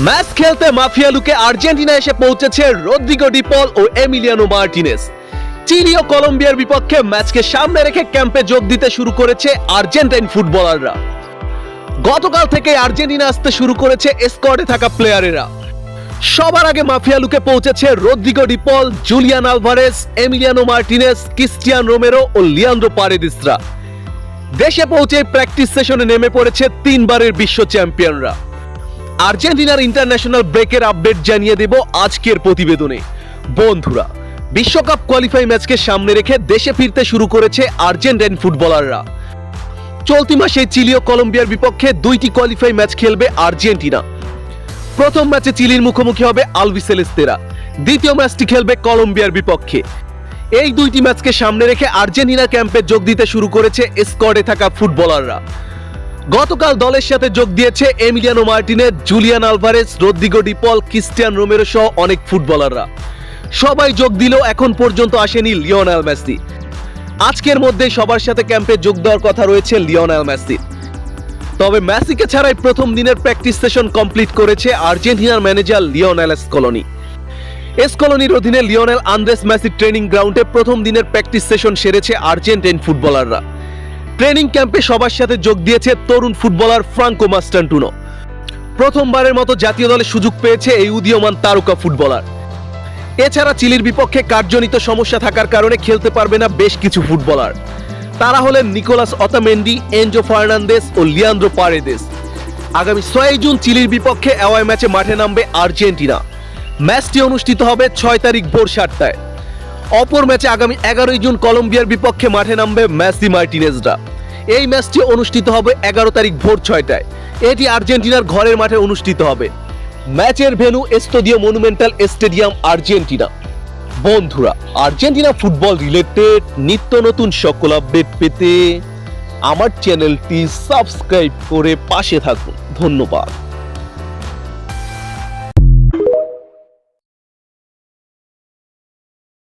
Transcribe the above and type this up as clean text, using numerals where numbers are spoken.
Match খেলতে mafia লুকে Argentina এসে পৌঁছেছে রদ্রিগো ডি পল ও এমিলিয়ানো মার্টিনেজ। চিলি ও কলম্বিয়ার বিপক্ষে ম্যাচকে সামনে রেখে ক্যাম্পে যোগ দিতে শুরু করেছে আর্জেন্টাইন ফুটবলাররা। গতকাল থেকে আর্জেন্টিনা আসতে শুরু করেছে স্কোয়াডে থাকা প্লেয়ারেরা। সবার আগে মাফিয়া লুকে পৌঁছেছে Rodrigo De Paul, Julian Alvarez, Emiliano Martinez, Cristian Romero ও লিয়ান্দ্রো পারেদেসরা। দেশে পৌঁছে প্র্যাকটিস সেশনে নেমে পড়েছে তিনবারের বিশ্ব চ্যাম্পিয়নরা। আর্জেন্টিনার ইন্টারন্যাশনাল ব্রেকের আপডেট জানিয়ে দেব আজকের প্রতিবেদনে। বন্ধুরা, বিশ্বকাপ কোয়ালিফাই ম্যাচকে সামনে রেখে দেশে ফিরতে শুরু করেছে আর্জেন্টাইন ফুটবলাররা। চলতি মাসে চিলি ও কলম্বিয়ার বিপক্ষে দুইটি কোয়ালিফাই ম্যাচ খেলবে আর্জেন্টিনা। প্রথম ম্যাচে চিলির মুখোমুখি হবে আলবিসেলেস্তেরা, দ্বিতীয় ম্যাচটি খেলবে কলম্বিয়ার বিপক্ষে। এই দুইটি ম্যাচকে সামনে রেখে আর্জেন্টিনা ক্যাম্পে যোগ দিতে শুরু করেছে স্কোয়াডে থাকা ফুটবলাররা। গতকাল দলের সাথে যোগ দিয়েছে Emiliano Martinez, Julian Alvarez, Rodrigo De Paul, Cristian Romero সহ অনেক ফুটবলাররা। সবাই যোগ দিলেও এখন পর্যন্ত আসেনি লিওনেল মেসি। আজকের মধ্যে সবার সাথে ক্যাম্পে যোগ দেওয়ার কথা রয়েছে লিওনেল মেসি। তবে মেসিকে ছাড়াই প্রথম দিনের প্র্যাকটিস সেশন কমপ্লিট করেছে আর্জেন্টিনার ম্যানেজার লিওনেল স্কলোনি। স্কলোনির অধীনে লিওনেল আন্দ্রেস মেসি ট্রেনিং গ্রাউন্ডে প্রথম দিনের প্র্যাকটিস সেশন সেরেছে আর্জেন্টাইন ফুটবলাররা। ট্রেনিং ক্যাম্পে সবার সাথে যোগ দিয়েছে তরুণ ফুটবলার ফ্রাঙ্কো মাস্টান্টুনো। প্রথমবারের মতো জাতীয় দলে সুযোগ পেয়েছে এই উদীয়মান তারকা ফুটবলার। এছাড়া চিলির বিপক্ষে কার্যজনিত সমস্যা থাকার কারণে খেলতে পারবে না বেশ কিছু ফুটবলার। তারা হলেন নিকোলাস অতামেন্ডি, এনজো ফার্নান্দেস ও লিয়ান্দ্রো পারেদেস। আগামী 6 জুন চিলির বিপক্ষে অ্যাওয়ে ম্যাচে মাঠে নামবে আর্জেন্টিনা। ম্যাচটি অনুষ্ঠিত হবে 6 তারিখ ভোর 7টায়। অপর ম্যাচে আগামী 11 জুন কলম্বিয়ার বিপক্ষে মাঠে নামবে মেসি মার্টিনেজরা। এই ম্যাচটি অনুষ্ঠিত হবে 11 তারিখ ভোর 6টায়। এটি আর্জেন্টিনার ঘরের মাঠে অনুষ্ঠিত হবে। ম্যাচের venue Estadio monumental stadium, Argentina. বন্ধুরা, আর্জেন্টিনা ফুটবল রিলেটেড নিত্য নতুন সকল আপডেট পেতে আমার চ্যানেলটি সাবস্ক্রাইব করে পাশে থাকুন। ধন্যবাদ।